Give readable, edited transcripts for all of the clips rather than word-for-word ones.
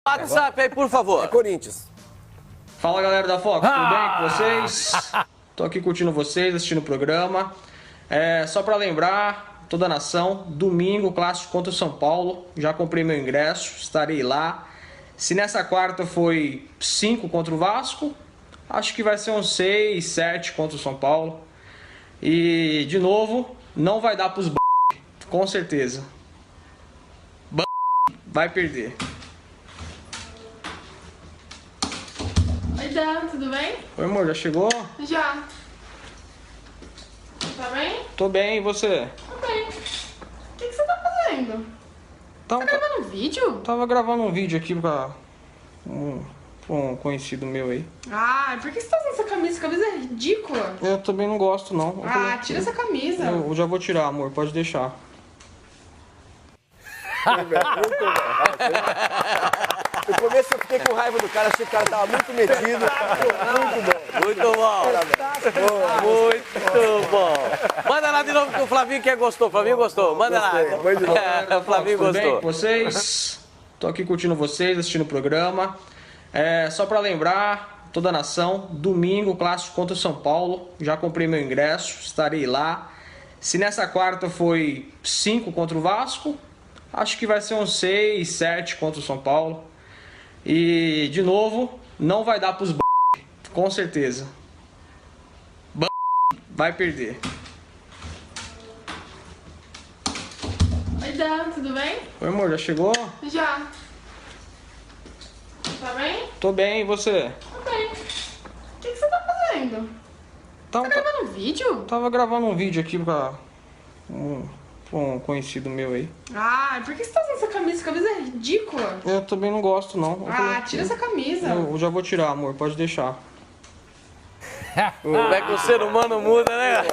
WhatsApp aí, por favor. É Corinthians. Fala, galera da Fox, tudo bem com vocês? Tô aqui curtindo vocês, assistindo o programa. Só para lembrar, toda a nação, domingo, clássico contra o São Paulo. Já comprei meu ingresso, estarei lá. Se nessa quarta foi 5 contra o Vasco, acho que vai ser uns 6, 7 contra o São Paulo. E, de novo, não vai dar pros com certeza. Vai perder. Oi, Dan, tudo bem? Oi, amor, já chegou? Já. Tá bem? Tô bem, e você? Tô bem. O que você tá fazendo? Tá Gravando vídeo? Tava gravando um vídeo aqui pra um conhecido meu aí. Ah, por que você tá usando essa camisa? Essa camisa é ridícula. Eu também não gosto, não. Tira essa camisa. Eu já vou tirar, amor, pode deixar. No começo eu fiquei com raiva do cara, achei que o cara tava muito metido. Muito bom. Muito bom. Muito bom. Manda lá de novo que o Flavinho que gostou. Flavinho gostou. Manda lá. O Flavinho Tudo bem com gostou. vocês? Tô aqui curtindo vocês, assistindo o programa. Só pra lembrar, toda a nação, domingo, clássico contra o São Paulo. Já comprei meu ingresso, estarei lá. Se nessa quarta foi 5 contra o Vasco, acho que vai ser uns 6, 7 contra o São Paulo. E, de novo, não vai dar pros com certeza. Vai perder. Oi, Dan, tudo bem? Oi, amor, já chegou? Já. Tá bem? Tô bem, e você? Tô bem. O que você tá fazendo? Tá Gravando vídeo? Tava gravando um vídeo aqui pra um conhecido meu aí. Ah, por que você tá usando essa camisa? Essa camisa é ridícula. Eu também não gosto, não. Tira essa camisa. Eu já vou tirar, amor, pode deixar. Como é que o ser humano muda, né?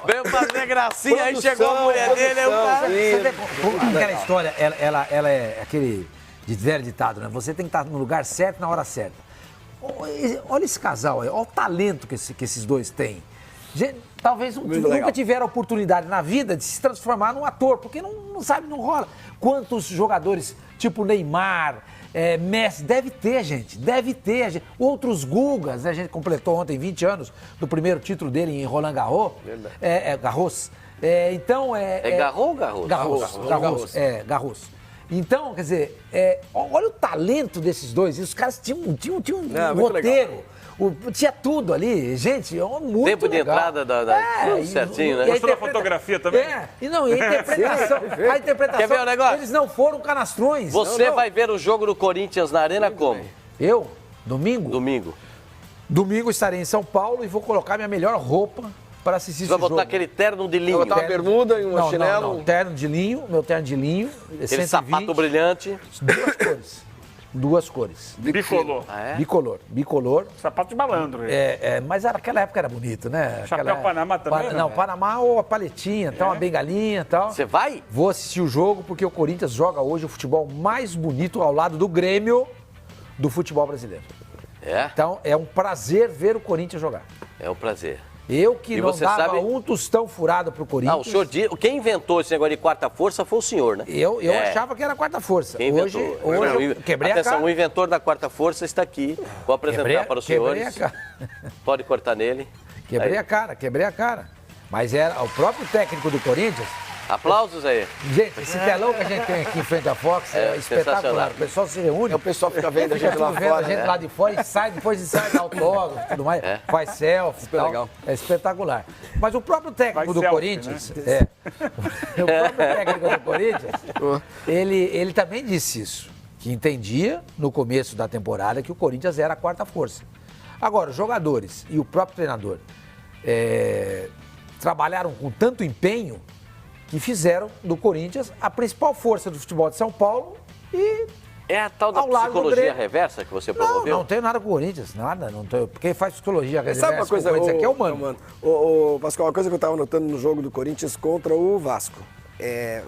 Veio fazer gracinha, aí chegou a mulher dele, aí o cara... Você vê aquela história, ela é aquele velho ditado, né? Você tem que estar no lugar certo na hora certa. Olha esse casal aí, olha o talento que esses dois têm. Talvez nunca tiveram a oportunidade na vida de se transformar num ator, porque não sabe, não rola. Quantos jogadores, tipo Neymar, Messi, deve ter, gente. Outros Gugas, né? A gente completou ontem 20 anos do primeiro título dele em Roland Garros. Garros. Então, Garros ou Garros? Garros. Então, quer dizer, olha o talento desses dois. E os caras tinham um roteiro. Tinha tudo ali, gente, muito tempo de legal. entrada tudo certinho, né? Gostou da fotografia também? E a interpretação, Quer ver o negócio? eles não foram canastrões. Você vai ver o jogo do Corinthians na Arena como? Eu? Domingo? Domingo Estarei em São Paulo e vou colocar minha melhor roupa para assistir esse jogo. jogo. Vai botar aquele terno de linho. Vai botar uma bermuda e um chinelo? Não, terno de linho, meu terno de linho. Aquele 120, sapato brilhante. Duas cores. Bicolor. Bicolor. Sapato de malandro. Mas naquela época era bonito, né? Chapéu Panamá também? Não, Panamá ou a paletinha, uma bengalinha e tal. Você vai? Vou assistir o jogo porque o Corinthians joga hoje o futebol mais bonito ao lado do Grêmio do futebol brasileiro. Então é um prazer ver o Corinthians jogar. É um prazer. Eu que e não você dava sabe... um tostão furado pro Corinthians. O senhor quem inventou esse negócio de quarta força foi o senhor, né? Eu achava que era quarta força. Quem Hoje eu quebrei a cara. O inventor da quarta força está aqui. Vou apresentar para os senhores. Pode cortar nele. Quebrei a cara. Mas era o próprio técnico do Corinthians. Aplausos aí. Gente, esse telão que a gente tem aqui em frente à Fox é espetacular. O pessoal se reúne. O pessoal fica vendo a gente lá fora. A gente lá de fora e sai, depois sai dá autógrafo e tudo mais. Faz selfie. Super legal. É espetacular. Mas o próprio técnico do Corinthians. Né? O próprio técnico do Corinthians, ele também disse isso. Que entendia no começo da temporada que o Corinthians era a quarta força. Agora, os jogadores e o próprio treinador trabalharam com tanto empenho que fizeram do Corinthians a principal força do futebol de São Paulo e É a tal da psicologia reversa que você promoveu? Não tenho nada com o Corinthians, nada. Não tenho, porque faz psicologia reversa. Sabe uma coisa, aqui é humano. Pascal, uma coisa que eu estava notando no jogo do Corinthians contra o Vasco.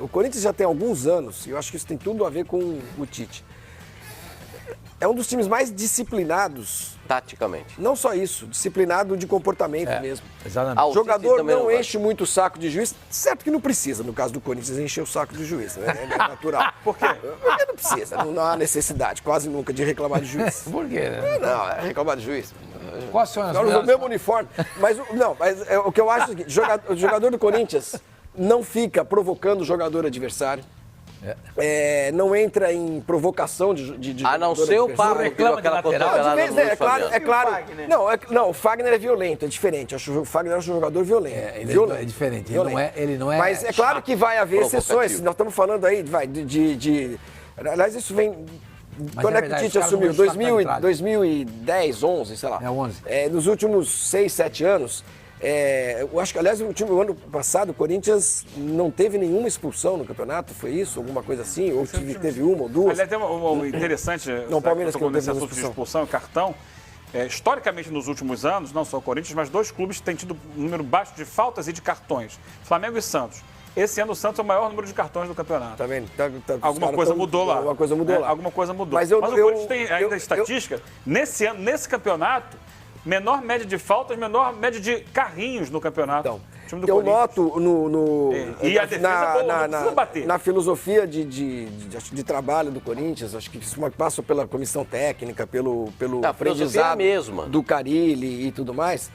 O Corinthians já tem alguns anos, e eu acho que isso tem tudo a ver com o Tite. é um dos times mais disciplinados. Taticamente. Não só isso, disciplinado de comportamento mesmo. Exatamente. Ah, O o jogador Tite também não não enche muito o saco de juiz, certo que não precisa, no caso do Corinthians, encher o saco de juiz, né? É natural. Por quê? Porque não precisa, não há necessidade quase nunca de reclamar de juiz. Por quê? Né? Não, é reclamar de juiz. Quais são as Agora usa o mesmo uniforme. Mas, o que eu acho é o seguinte, o jogador do Corinthians não fica provocando o jogador adversário. Não entra em provocação de A não jogador ser o adversário. Pablo que deu reclama de aquela lateral. cotovelada De vez, no Luiz claro, Fabiano. é claro. Não, o Fagner é violento, é diferente. Eu acho que o Fagner é um jogador violento. Ele é diferente. Ele não é Mas é claro que vai haver provocativo. exceções. Nós estamos falando aí aliás, isso vem. Quando é que o verdade, Tite os caras assumiu? vão chutar pra trás. 2010, 11, sei lá. 11. Nos últimos 6, 7 anos, eu acho que, aliás, o ano passado, o Corinthians não teve nenhuma expulsão no campeonato, foi isso? Alguma coisa assim? Ou teve uma ou duas? Aliás, tem uma interessante. Não, o Palmeiras tocou que não nesse teve assunto de expulsão. expulsão e cartão. Historicamente, nos últimos anos, não só o Corinthians, mas dois clubes têm tido um número baixo de faltas e de cartões: Flamengo e Santos. Esse ano o Santos é o maior número de cartões do campeonato. Tá vendo? Alguma coisa mudou lá. Alguma coisa mudou lá. Alguma coisa mudou. Mas o Corinthians tem ainda estatística. Nesse ano, nesse campeonato, menor média de faltas, menor média de carrinhos no campeonato. Então, time do eu Corinthians. noto E a defesa boa, não precisa bater. na filosofia de trabalho do Corinthians, acho que isso passa pela comissão técnica, pelo A filosofia é a aprendizado mesma. do Carille e tudo mais,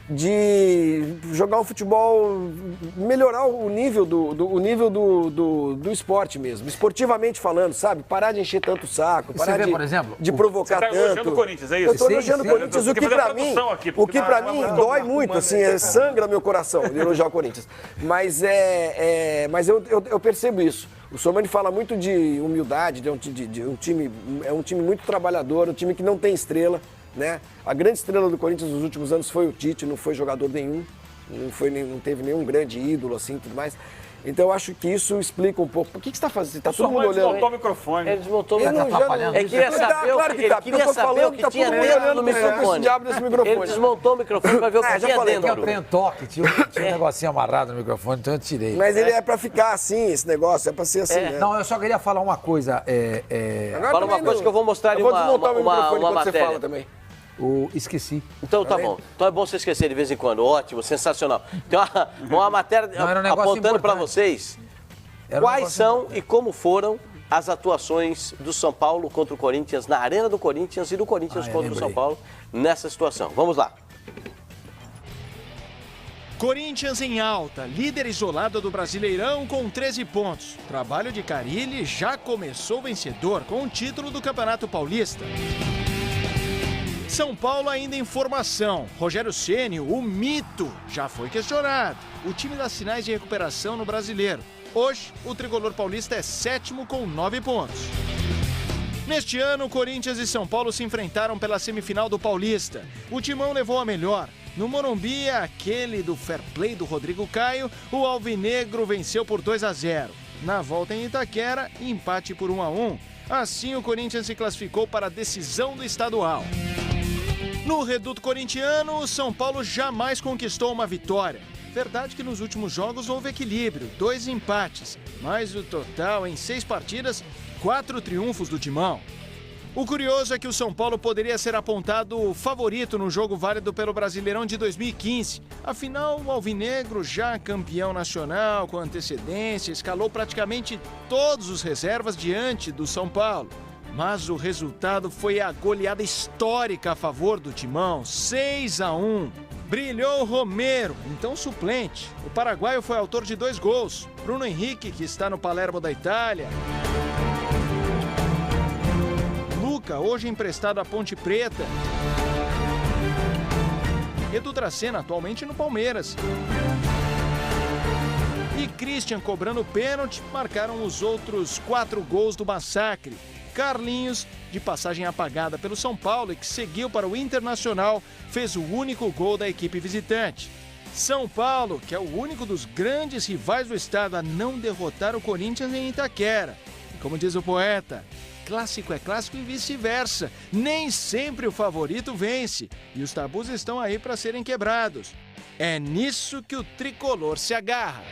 de jogar um futebol, melhorar o nível do esporte mesmo, esportivamente falando, sabe? Parar de encher tanto o saco, Você parar vê, de, por exemplo, de provocar Você tá tanto. elogiando o Corinthians, é isso? Eu estou Sim, elogiando sim. o Corinthians, Eu o que tenho que fazer pra a mim, tradução aqui, o porque que pra não- mim não- dói muito, assim, sangra meu coração de elogiar o Corinthians. Mas eu percebo isso. O Sormani fala muito de humildade, de um time, é um time muito trabalhador, um time que não tem estrela, né? A grande estrela do Corinthians nos últimos anos foi o Tite, não foi jogador nenhum, não teve nenhum grande ídolo assim, tudo mais. Então eu acho que isso explica um pouco. Por que você está fazendo? Tá O todo mundo Sormani olhando. desmontou o microfone. Ele desmontou o Ele não microfone. atrapalhando. Ele queria saber claro o que que, tá, ele queria porque eu tô saber falando o que que tá tinha todo mundo dentro olhando do pra esse microfone. diabo desse microfone. Ele desmontou o microfone para ver o que já tinha falei, dentro. Eu tenho toque, tinha um negocinho amarrado no microfone, então eu tirei. Mas ele é pra ficar assim, esse negócio, é pra ser assim, né? Não, eu só queria falar uma coisa. Agora Fala uma também coisa não- que eu vou mostrar ali Eu vou desmontar meu uma microfone enquanto você matéria. fala também. Esqueci. Então tá bom. Então é bom você esquecer de vez em quando. Ótimo, sensacional. Tem uma matéria Não, era um negócio apontando para importante. vocês Era um quais negócio são e como foram as atuações do São Paulo contra o Corinthians, na Arena do Corinthians e do Corinthians contra o lembrei. São Paulo nessa situação. Vamos lá. Corinthians em alta, líder isolado do Brasileirão com 13 pontos. O trabalho de Carille já começou vencedor com o título do Campeonato Paulista. São Paulo ainda em formação. Rogério Ceni, o mito, já foi questionado. O time dá sinais de recuperação no Brasileiro. Hoje, o tricolor paulista é sétimo com 9 pontos. Neste ano, Corinthians e São Paulo se enfrentaram pela semifinal do Paulista. O Timão levou a melhor. No Morumbi, aquele do fair play do Rodrigo Caio, o alvinegro venceu por 2-0. Na volta em Itaquera, empate por 1-1. Assim, o Corinthians se classificou para a decisão do estadual. No reduto corintiano, o São Paulo jamais conquistou uma vitória. Verdade que nos últimos jogos houve equilíbrio, 2 empates, mas o total em 6 partidas, 4 triunfos do Timão. O curioso é que o São Paulo poderia ser apontado favorito no jogo válido pelo Brasileirão de 2015. Afinal, o alvinegro, já campeão nacional com antecedência, escalou praticamente todos os reservas diante do São Paulo. Mas o resultado foi a goleada histórica a favor do Timão, 6-1. Brilhou Romero, então suplente. O paraguaio foi autor de 2 gols. Bruno Henrique, que está no Palermo da Itália. Luca, hoje emprestado à Ponte Preta. Edu Dracena, atualmente no Palmeiras. E Christian, cobrando pênalti, marcaram os outros 4 gols do massacre. Carlinhos, de passagem apagada pelo São Paulo e que seguiu para o Internacional, fez o único gol da equipe visitante. São Paulo, que é o único dos grandes rivais do estado a não derrotar o Corinthians em Itaquera. E como diz o poeta, clássico é clássico e vice-versa. Nem sempre o favorito vence. E os tabus estão aí para serem quebrados. É nisso que o tricolor se agarra.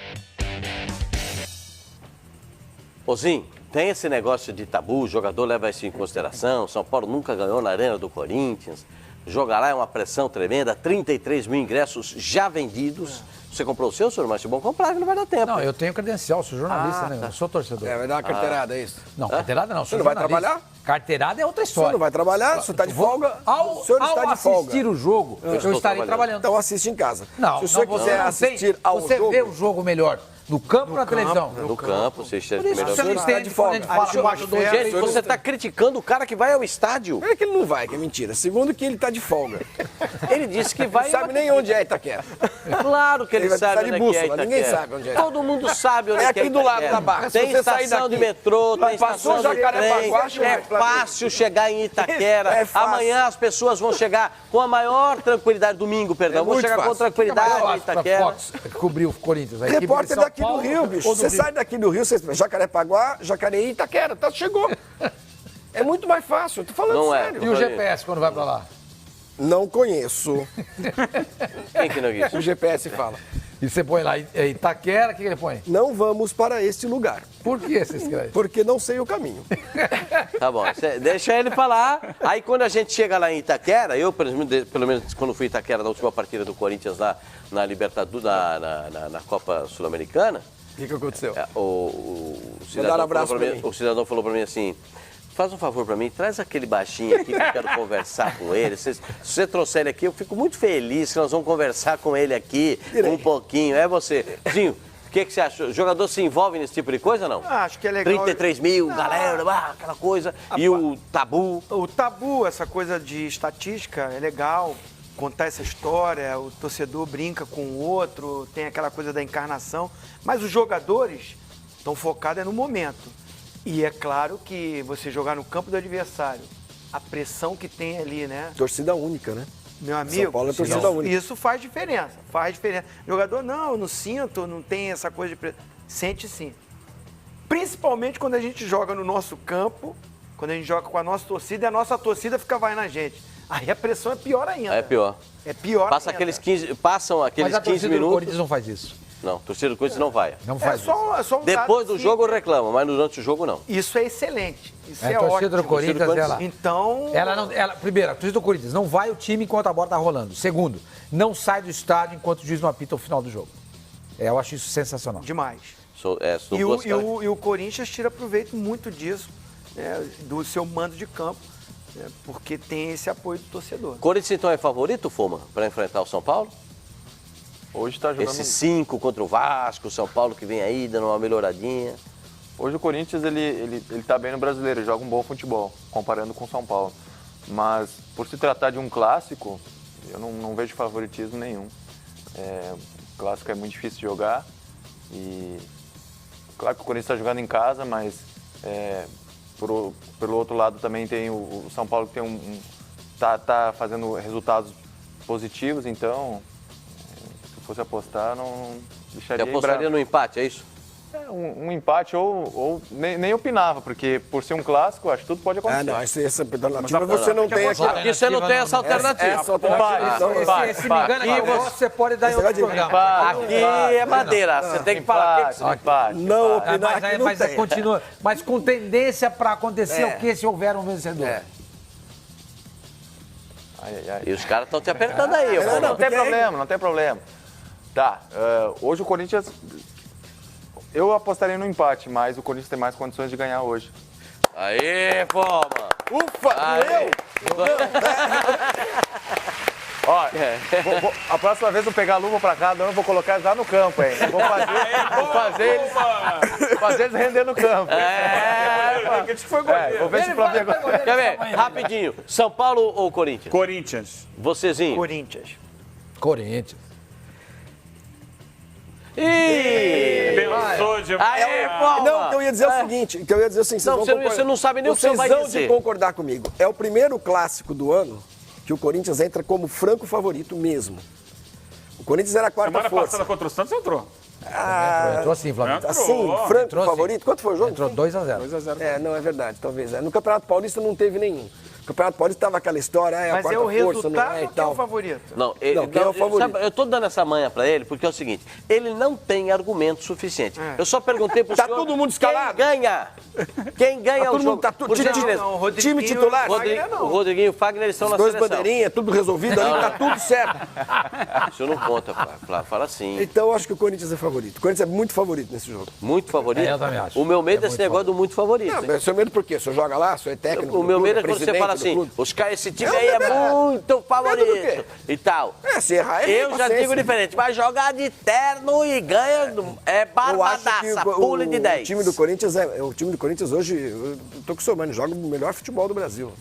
Ozinho, tem esse negócio de tabu, o jogador leva isso em consideração. São Paulo nunca ganhou na Arena do Corinthians. Jogar lá é uma pressão tremenda, 33 mil ingressos já vendidos. Você comprou o seu, senhor Márcio? Bom comprar, que não vai dar tempo. Não, eu tenho credencial, sou jornalista, né? Eu sou torcedor. Vai dar uma carteirada, é isso? Não, carteirada não, Você sou não vai jornalista. trabalhar? Carteirada é outra O senhor história. não vai trabalhar, o senhor está de folga. Ao O senhor está de folga. assistir o jogo, eu estou estarei trabalhando. Então assiste em casa. Não, se o senhor não, quiser assistir ao você jogo... vê o jogo melhor no campo ou na televisão? No campo, você esteja Por isso melhor. você não senhor está entende de quando a folga. gente fala Senhor, abaixo do gente, Gente, você está criticando o cara que vai ao estádio. Primeiro que ele não vai, que é mentira. Segundo que ele está de folga. Ele disse que vai... Não sabe nem onde é Itaquera. Claro que ele Ele vai sabe precisar onde de é que é bússola, ninguém Itaquera. sabe onde é. Todo mundo sabe onde É é aqui que é do lado Itaquera. da Barra. Tem Se você sair estação daqui, de metrô, tem passou estação de Jacarepaguá, trem. chegou É em Flamengo. fácil chegar em Itaquera. É fácil. Amanhã as pessoas vão chegar com a maior tranquilidade, domingo, perdão, vão muito chegar com fácil. tranquilidade em Pra Itaquera. Fox, cobriu o Corinthians. A equipe de Repórter São daqui do Paulo Rio, bicho. ou do Você Rio? sai daqui do Rio, você... Jacarepaguá, Jacareí, Itaquera. Tá, chegou. É muito mais fácil, eu tô falando Não é. sério. E o GPS quando vai pra lá? Não conheço. Quem que não quis? O GPS fala. E você põe lá Itaquera, o que ele põe? Não vamos para este lugar, Por que você escreve? porque não sei o caminho. Tá bom, deixa ele falar. Aí quando a gente chega lá em Itaquera, eu, pelo menos quando fui em Itaquera na última partida do Corinthians lá na Libertadores, na Copa Sul-Americana, O que aconteceu? o Mandaram abraço pra mim. o cidadão falou pra mim assim: faz um favor pra mim, traz aquele baixinho aqui que eu quero conversar com ele. Se você trouxer ele aqui, eu fico muito feliz que nós vamos conversar com ele aqui um pouquinho. É você. Zinho, o que você acha? O jogador se envolve nesse tipo de coisa ou não? Acho que é legal. 33 mil, galera, aquela coisa. E o tabu. O tabu, essa coisa de estatística, é legal. Contar essa história, o torcedor brinca com o outro, tem aquela coisa da encarnação. Mas os jogadores estão focados no momento. E é claro que você jogar no campo do adversário, a pressão que tem ali, né? Torcida única, né? Meu amigo, São Paulo é torcida única. isso faz diferença. Faz diferença. Jogador, não, eu não sinto, não tem essa coisa de pressão. Sente sim. Principalmente quando a gente joga no nosso campo, quando a gente joga com a nossa torcida e a nossa torcida fica vai na gente. Aí a pressão é pior ainda. É pior. É pior Passam ainda. aqueles Mas a 15 torcida do minutos. Corinthians não faz isso. Não, a torcida do Corinthians não vai. Não É faz isso. só um Depois dado do jogo que- reclama, mas durante o jogo não. Isso é excelente. Isso A é torcida ótimo. do Corinthians, ela... Então, Primeiro, a torcida do Corinthians não vai o time enquanto a bola tá rolando. Segundo, não sai do estádio enquanto o juiz não apita o final do jogo. Eu acho isso sensacional. demais. São E duas o Corinthians tira proveito muito disso, né, do seu mando de campo, né, porque tem esse apoio do torcedor. Corinthians então é favorito, Fuma, para enfrentar o São Paulo? Hoje está jogando. Esse 5 contra o Vasco, o São Paulo que vem aí dando uma melhoradinha. Hoje o Corinthians ele tá bem no brasileiro, ele joga um bom futebol, comparando com o São Paulo. Mas por se tratar de um clássico, eu não vejo favoritismo nenhum. O clássico é muito difícil de jogar e claro que o Corinthians está jogando em casa, mas pelo outro lado também tem o São Paulo que tem tá fazendo resultados positivos, então se fosse apostar não Você deixaria em apostaria branco. no empate, é isso? Um empate ou nem opinava, porque por ser um clássico, acho que tudo pode acontecer. Ah, não, essa alternativa você não tem aqui. Aqui você não tem essa alternativa. Essa alternativa. Se me engana, Aqui você pode dar em outro programa. Aqui é madeira, você tem que falar. Empate. Não, opinar aqui não Mas tem. continua. Mas com tendência para acontecer o que se houver um vencedor? Ai, ai, ai. E os caras estão te apertando aí. Fuma. Não tem problema, não tem problema. Tá, hoje o Corinthians... Eu apostaria no empate, mas o Corinthians tem mais condições de ganhar hoje. Aê, Fuma. Ufa, Aê. Ó, a próxima vez eu pegar a luva pra cada um, eu vou colocar já no campo, hein? Vou fazer eles render no campo. Vou ver se o Flamengo... Quer ver? Rapidinho. São Paulo ou Corinthians? Corinthians. Vocêzinho. Corinthians. Corinthians. Ih! Pensou demais. Aê, Fuma. Não, o que eu ia dizer é o seguinte, vocês Não, vão você não- concordar. você não sabe nem o que você vai Vocês vão dizer. de concordar comigo. É o primeiro clássico do ano que o Corinthians entra como franco favorito mesmo. O Corinthians era a quarta Semana força. passada contra o Santos entrou. Entrou assim, Flamengo. Assim, franco Entrou assim. favorito. Quanto foi o jogo? Entrou 2-0. 2-0. Não, é verdade, talvez. No Campeonato Paulista não teve nenhum. O Campeonato Paulista tava aquela história, a Mas quarta é o força, resultado não é e ou quem é tal. o favorito? Não, quem é o favorito? sabe, eu tô dando essa manha pra ele porque é o seguinte, ele não tem argumento suficiente. É. Eu só perguntei pro Tá senhor todo mundo escalado? quem ganha. Quem ganha todo o jogo? mundo, tá tudo- Por time- gentileza. Não, o Rodriguinho time titular? e o Fagner não. O Rodriguinho e o Fagner eles estão na Dois seleção. bandeirinhas, tudo resolvido ali, tá tudo certo. Isso não conta, Flávio. Fala assim. Então eu acho que o Corinthians é favorito. O Corinthians é muito favorito nesse jogo. Muito favorito? Eu também acho. O meu medo é É esse muito negócio do muito favorito. Não, hein? mas seu medo por quê? O senhor joga lá, o senhor é técnico O do meu clube, medo é quando você presidente fala do assim, clube. esse time É, aí é medo. muito Medo do favorito quê? e tal. Se errar, Eu já digo diferente, vai jogar de terno e ganha, é Eu acho que barbadaça, pule de 10. o time do Corinthians o time do Corinthians hoje, eu tô com o seu mano, joga o melhor futebol do Brasil.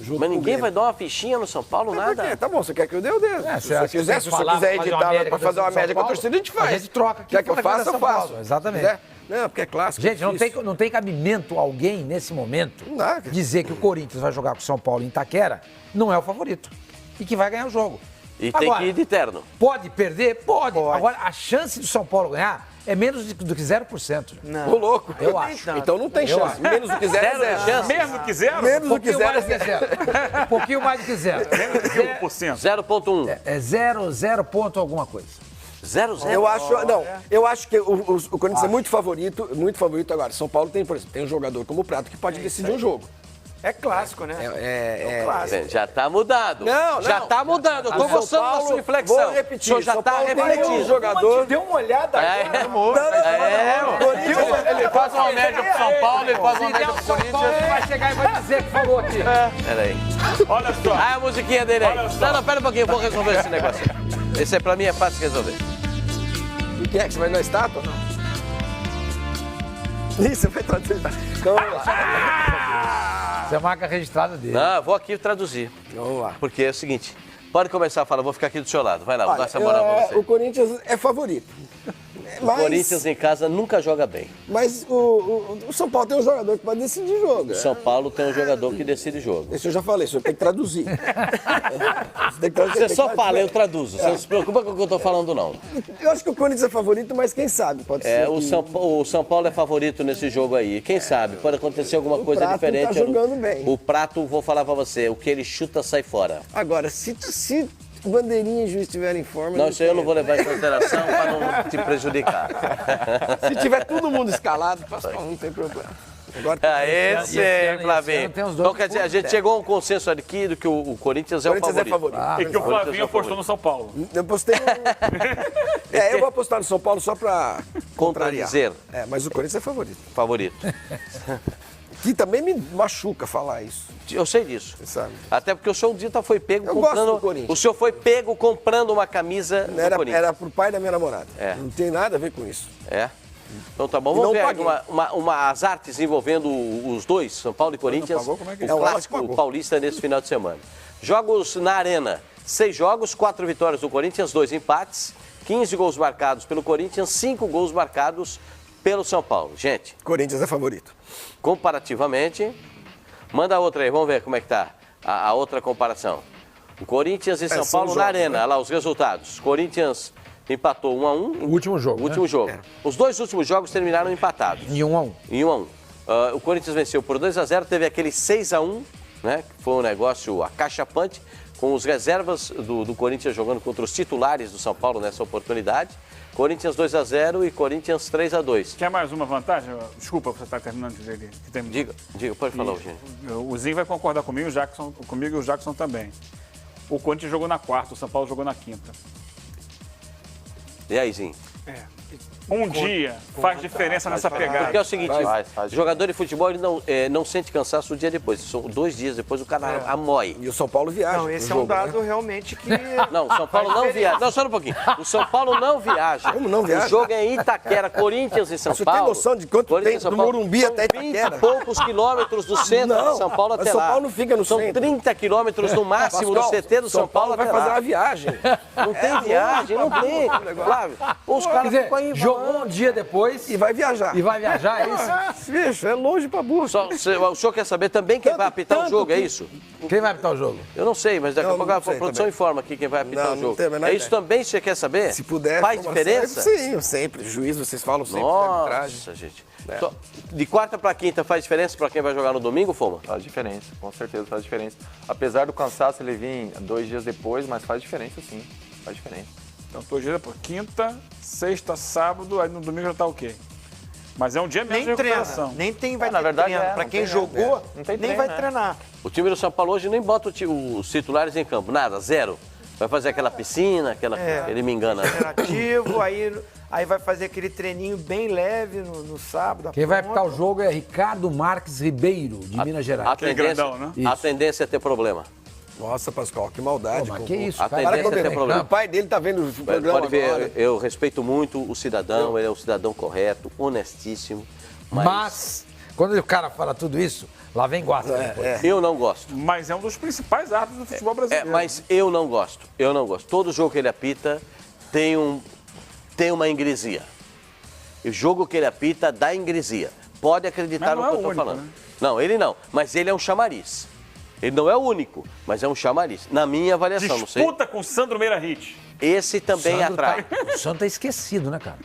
Junto Mas com o ninguém Grêmio. vai dar uma fichinha no São Paulo, Mas por quê? nada. Tá bom, você quer que eu dê, eu dê. É, Se você você acha que quiser, tem se que você falar, quiser fazer uma editar média pra fazer uma com o São média com a Paulo, torcida, a gente faz. a gente troca aqui Quer que eu fora faça, da eu São faço. Paulo, exatamente. Se quiser. Não, porque é clássico. Gente, não difícil. tem cabimento alguém, nesse momento, Não dá. dizer que o Corinthians vai jogar com o São Paulo em Itaquera, não é o favorito. E que vai ganhar o jogo. E tem que ir de terno. Pode perder? Pode. Agora, a chance do São Paulo ganhar é menos do que 0%. Ô, louco. Eu acho. Então não tem Eu chance. acho. Menos do que zero é Zero zero. chance. Mesmo que zero? Menos do que pouquinho zero é mais que zero. zero. Um pouquinho mais do que zero. Menos que 1%. 0,1. É 0 ponto alguma coisa. 0,0. Eu acho que o Corinthians é muito favorito agora. São Paulo tem, por exemplo, tem um jogador como o Prato que pode decidir um jogo. É clássico, né? Já tá mudado. Não, Já não. tá mudando. Eu tô São gostando da Paulo, sua inflexão. vou repetir, O senhor já São tá Paulo tem refletindo. um jogador. Deu uma olhada Ele faz uma média pro São Paulo, ele faz uma média pro Corinthians. Ele vai chegar e vai dizer que falou aqui. Peraí. Olha só. Ah, a musiquinha dele aí. Olha só. Não, pera um pouquinho, eu vou resolver esse negócio. Esse aí pra mim é fácil de resolver. O que é que você vai na estátua? Não. Ih, você vai traduzir. Então, vamos lá. Você é a marca registrada dele. Não, eu vou aqui traduzir. Vamos lá. Porque é o seguinte, pode começar a falar, eu vou ficar aqui do seu lado. Vai lá, vou dar Olha, essa moral pra você. o Corinthians é favorito. O Corinthians em casa nunca joga bem. Mas o São Paulo tem um jogador que pode decidir jogo. O São Paulo tem um jogador que decide jogo. Esse eu já falei, o senhor tem que traduzir. Você tem que traduzir. Você só fala, eu traduzo. Você não se preocupa com o que eu tô falando, não. Eu acho que o Corinthians é favorito, mas quem sabe pode É, ser. o São Paulo é favorito nesse jogo aí. Quem sabe, pode acontecer alguma coisa Prato diferente. tá jogando bem. O Prato, vou falar pra você, o que ele chuta sai fora. Agora, se Bandeirinha e Juiz estiverem em forma... Não, isso aí eu não vou levar em consideração para não te prejudicar. Se tiver todo mundo escalado, não tem problema. Agora, Esse, ano Flavinho. tem os dois Então, quer dizer, a gente chegou a um consenso aqui do que o Corinthians é o Corinthians é favorito. favorito. E que o Flavinho apostou no São Paulo. Eu postei eu vou apostar no São Paulo só pra Contradizer. mas o Corinthians é favorito. Favorito. Que também me machuca falar isso, Eu sei disso. você sabe? Até porque o senhor Dita foi pego Eu gosto comprando. do Corinthians. O senhor foi pego comprando uma camisa do Corinthians. Era pro pai da minha namorada. É. Não tem nada a ver com isso. É. Então tá bom, E vamos não ver paguei. as artes envolvendo os dois, São Paulo e Corinthians, pagou? Como é que é? o É, o Ela clássico pagou. paulista nesse final de semana. Jogos na Arena, 6 jogos, 4 vitórias do Corinthians, 2 empates, 15 gols marcados pelo Corinthians, 5 gols marcados pelo São Paulo. Gente, Corinthians é favorito. comparativamente, manda a outra aí, vamos ver como é que tá a outra comparação. O Corinthians e São são Paulo jogos, na Arena, né? olha lá os resultados. Corinthians empatou 1-1. O último jogo, O último jogo. Os 2 últimos jogos terminaram empatados. Em 1-1. Em 1-1. O Corinthians venceu por 2-0, teve aquele 6-1, né? Que foi um negócio acachapante, com os reservas do Corinthians jogando contra os titulares do São Paulo nessa oportunidade. Corinthians 2-0 e Corinthians 3-2. Quer mais uma vantagem? Desculpa, você está terminando de dizer que tem... Diga, pode falar, Eugênio. O Zinho vai concordar comigo, comigo e o Jackson também. O Corinthians jogou na quarta, o São Paulo jogou na quinta. E aí, Zinho? Um dia faz diferença nessa pegada. Porque é o seguinte, faz. jogador de futebol ele não sente cansaço o dia depois. São 2 dias depois o cara amói. E o São Paulo viaja. Não, esse pro é um jogo, dado né? realmente que... Não, o São Paulo não viaja. Não, só um pouquinho. O São Paulo não viaja. Como não viaja? O jogo é em Itaquera, Corinthians e São Você Paulo. tem noção de quanto Corinthians tem e São do Paulo. Morumbi até São 20 Itaquera? e poucos quilômetros do centro Não, de São Paulo mas até São lá. Paulo não fica no São centro. 30 quilômetros no máximo do Pascoal, CT do São Paulo vai até fazer lá. uma viagem. Não tem viagem, não tem. Flávio, os Quer caras dizer, ficam aí jogou um dia depois E vai viajar. e vai viajar, é isso? Bicho, é longe pra burro. O senhor quer saber também quem vai apitar o jogo, é isso? Quem vai apitar o jogo? Eu não sei, mas daqui a Eu pouco não a sei produção também. informa aqui quem vai apitar Não, o não jogo. tenho a menor É isso ideia. também que você quer saber? Se puder. Faz informação, diferença? Sim, sempre. Juiz, vocês falam sempre de arbitragem. Nossa, gente. De quarta para quinta faz diferença para quem vai jogar no domingo, Foma? Faz diferença, com certeza faz diferença. Apesar do cansaço ele vir 2 dias depois, mas faz diferença sim, faz diferença. Então, 2 dias depois, quinta, sexta, sábado, aí no domingo já tá ok. Mas é um dia mesmo de recuperação. Nem tem, vai na ter verdade, treino. Pra quem jogou, não tem nem treino, vai né? treinar. O time do São Paulo hoje nem bota os titulares em campo, nada, zero. Vai fazer aquela piscina, ele me engana. Alternativo, aí vai fazer aquele treininho bem leve no sábado. Quem vai apitar o jogo é Ricardo Marques Ribeiro, de Minas Gerais. A grandão, né? A tendência é ter problema. Nossa, Pascoal, que maldade. Pô, mas que isso, A cara? tendência é ter O problema. pai dele tá vendo o programa Pode ver, agora. eu respeito muito o cidadão, ele é um cidadão correto, honestíssimo. Mas, quando o cara fala tudo isso, lá vem guarda. Eu não gosto. Mas é um dos principais árbitros do futebol brasileiro. Mas eu não gosto. Eu não gosto. Todo jogo que ele apita tem uma ingresia. O jogo que ele apita dá ingresia. Pode acreditar no que eu estou falando. Né? Não, ele não. Mas ele é um chamariz. Ele não é o único, mas é um chamariz. Na minha avaliação, não sei. Disputa com o Sandro Meira Hit. Esse também atrai. O Sandro tá esquecido, né, cara?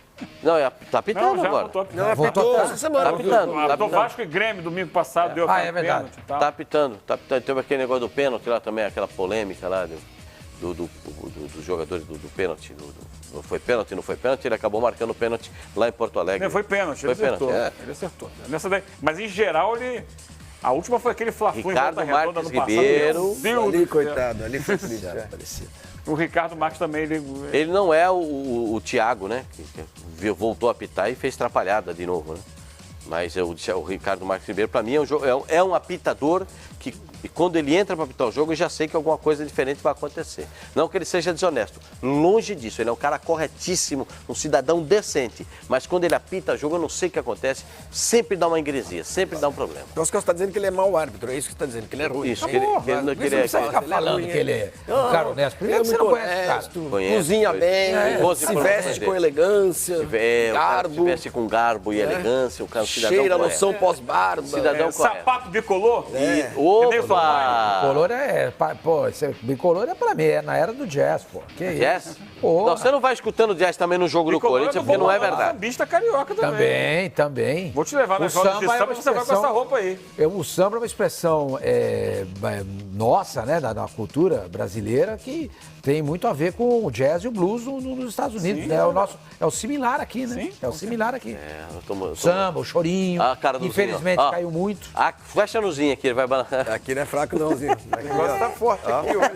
Não, tá apitando já agora. voltou a apitar. Não, apitou essa semana. Tá apitando. Tá Do apitando. Vasco e Grêmio, domingo passado, deu aquele verdade. pênalti e tal. Tá apitando. Teve aquele negócio do pênalti lá também, aquela polêmica lá dos jogadores do pênalti. Não foi pênalti, não foi pênalti, ele acabou marcando o pênalti lá em Porto Alegre. Não, foi pênalti, Foi ele acertou. pênalti, Ele acertou. Nessa daí. Mas em geral ele. A última foi aquele Fla-Flu em Ricardo Volta Redonda Marques no passado. Ribeiro. Meu Deus Ali, do céu. coitado, ali foi triste. O Ricardo Marques também, Ele não é o Thiago, né? Que voltou a apitar e fez atrapalhada de novo, né? Mas o Ricardo Marques Ribeiro, para mim, é um apitador que, quando ele entra para apitar o jogo, eu já sei que alguma coisa diferente vai acontecer. Não que ele seja desonesto. Longe disso. Ele é um cara corretíssimo, um cidadão decente. Mas quando ele apita o jogo, eu não sei o que acontece. Sempre dá uma ingresia, sempre dá um problema. Então, você está dizendo que ele é mau árbitro, é isso que você está dizendo, que ele é ruim. Isso, que ele Não precisa ficar falando que ele é um cara honesto. Ele é Primeiro que você muito não conhece o cara. honesto, Conheço, cozinha conheço. bem, Doze se por veste cento. com elegância, O cara garbo, se veste com garbo e elegância, o cara é um cidadão cheira a correto. noção pós-barba. Cidadão correto. sapato bicolor. Opa! Bicolor pô, bicolor é pra mim, é na era do jazz, pô. Que Jazz? isso? Porra. Não, você não vai escutando jazz também no jogo do Corinthians, porque não é verdade. Sambista carioca também. Também. Vou te levar na escola de samba, você vai com essa roupa aí. O samba é uma expressão nossa, né, da cultura brasileira, que tem muito a ver com o jazz e o blues nos Estados Unidos. Sim, né? É o similar aqui, né? Sim, é o similar aqui. Eu tô- Samba, o chorinho. Ah, a cara do Infelizmente Zinho, ó. caiu muito. Ah, fecha no Zinho aqui, ele vai balançar. Aqui não é fraco não, Zinho. O negócio tá forte aqui hoje.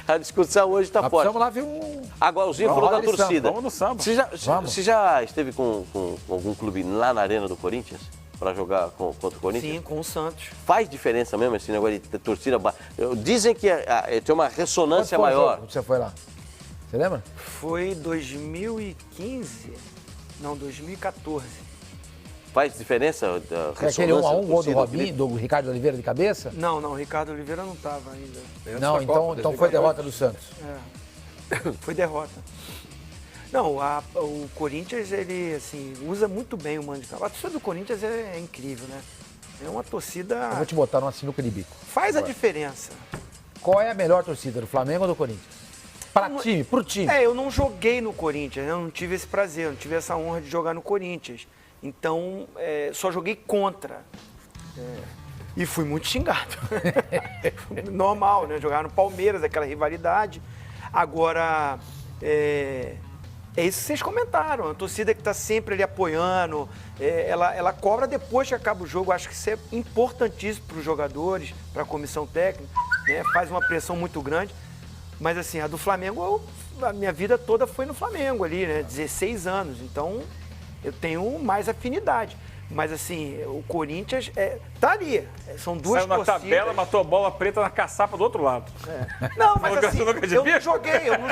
A discussão hoje tá Mas forte. precisamos lá ver um... Agora, o Zinho Vamos falou lá da de samba, torcida. vamos no samba. Vamos. Você já esteve com algum clube lá na Arena do Corinthians para jogar contra o Corinthians? Sim, com o Santos. Faz diferença mesmo esse negócio de ter torcida? Dizem que tem uma ressonância Quanto foi o maior. jogo que você foi lá? Você lembra? Foi 2015, não, 2014. Faz diferença a É ressonância aquele 1x1 da gol do torcida, Robinho, do Ricardo Oliveira de cabeça? Não, o Ricardo Oliveira não estava ainda. Não, então foi derrota do Santos. Foi derrota. Não, o Corinthians, ele, assim, usa muito bem o mando de campo. A torcida do Corinthians é incrível, né? É uma torcida... Eu vou te botar numa sinuca de bico. Faz a diferença. Qual é a melhor torcida, do Flamengo ou do Corinthians? Pro time. Eu não joguei no Corinthians, né? Eu não tive esse prazer, não tive essa honra de jogar no Corinthians. Então, só joguei contra. E fui muito xingado. Normal, né? Jogar no Palmeiras, aquela rivalidade. Agora, é isso que vocês comentaram. A torcida que está sempre ali apoiando, ela cobra depois que acaba o jogo. Acho que isso é importantíssimo para os jogadores, para a comissão técnica, né? Faz uma pressão muito grande. Mas assim, a do Flamengo, a minha vida toda foi no Flamengo ali, né? 16 anos. Então, eu tenho mais afinidade. Mas assim, o Corinthians tá ali. São duas Saiu na torcidas. tabela, matou a bola preta na caçapa do outro lado. Não, mas Nunca- assim, nunca de eu bico? não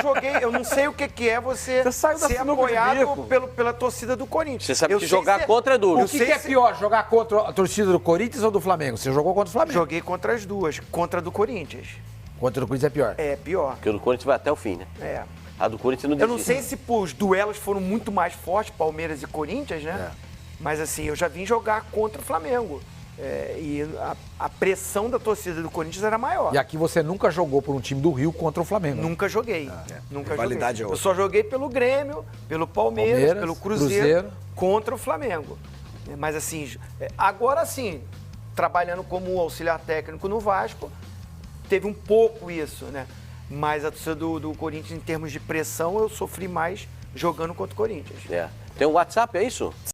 joguei, eu não sei o que é você saiu da ser sinuca de apoiado bico. pela torcida do Corinthians. Você sabe Eu que sei jogar se- contra é duro. O que é pior, jogar contra a torcida do Corinthians ou do Flamengo? Você jogou contra o Flamengo. Joguei contra as duas, contra a do Corinthians. Contra o Corinthians é pior. É, pior. Porque o do Corinthians vai até o fim, né? É. A do Corinthians não Eu não desiste. sei se os duelos foram muito mais fortes, Palmeiras e Corinthians, né? Mas assim, eu já vim jogar contra o Flamengo. E a pressão da torcida do Corinthians era maior. E aqui você nunca jogou por um time do Rio contra o Flamengo. Nunca joguei. Nunca rivalidade joguei. é outra. Eu só joguei pelo Grêmio, pelo Palmeiras, pelo Cruzeiro contra o Flamengo. Mas assim, agora sim, trabalhando como auxiliar técnico no Vasco, teve um pouco isso, né? Mas a torcida do Corinthians, em termos de pressão, eu sofri mais jogando contra o Corinthians. Tem um WhatsApp, é isso?